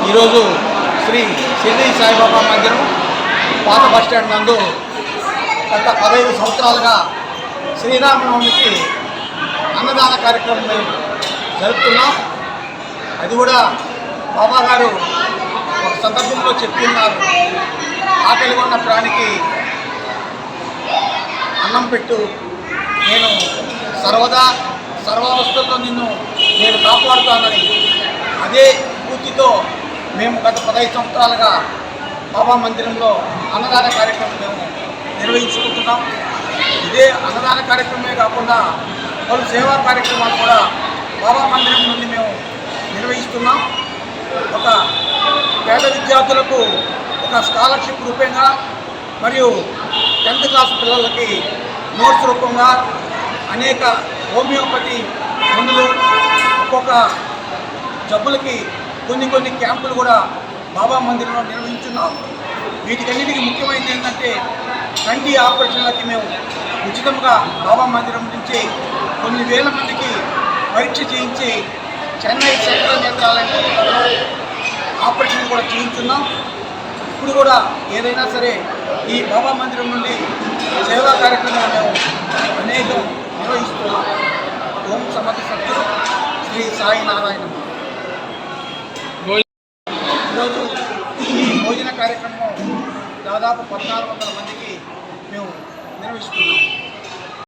ఈరోజు శ్రీ షిరిడి సాయిబాబా మందిరం పాత బస్టాండ్ నందు గత 15 సంవత్సరాలుగా శ్రీరామనవమికి అన్నదాన కార్యక్రమం మేము జరుపుతున్నాం. అది కూడా బాబా గారు ఒక సందర్భంలో చెప్తున్నారు, ఆకలిగా ఉన్న ప్రాణికి అన్నం పెట్టు, నేను సర్వదా సర్వావస్థల్లో నిన్ను నేను కాపాడుతానని. అదే పూర్తితో మేము గత 15 సంవత్సరాలుగా బాబా మందిరంలో అన్నదాన కార్యక్రమం మేము నిర్వహించుకుంటున్నాం. ఇదే అన్నదాన కార్యక్రమమే కాకుండా పలు సేవా కార్యక్రమాలు కూడా బాబా మందిరం నుండి మేము నిర్వహిస్తున్నాం. ఒక పేద విద్యార్థులకు ఒక స్కాలర్షిప్ రూపంగా మరియు 10th క్లాస్ పిల్లలకి నోట్స్ రూపంగా అనేక హోమియోపతి మందులు, ఒక్కొక్క జబ్బులకి కొన్ని క్యాంపులు కూడా బాబా మందిరంలో నిర్వహించున్నాం. వీటికన్నిటికీ ముఖ్యమైనది ఏంటంటే కంటి ఆపరేషన్లకి మేము ఉచితంగా బాబా మందిరం నుంచి కొన్ని వేల మందికి పరీక్ష చేయించి చెన్నై సెంట్రల్ నేత్రాలయంలో ఆపరేషన్ కూడా చేయించున్నాం. ఇప్పుడు కూడా ఏదైనా సరే ఈ బాబా మందిరం నుండి సేవా కార్యక్రమాలు మేము అనేకం నిర్వహిస్తున్నాం. ఓం సమర్థ సత్యుడు శ్రీ సాయి నారాయణ. ఈరోజు ఈ భోజన కార్యక్రమం దాదాపు 1400 మందికి మేము నిర్వహిస్తున్నాం.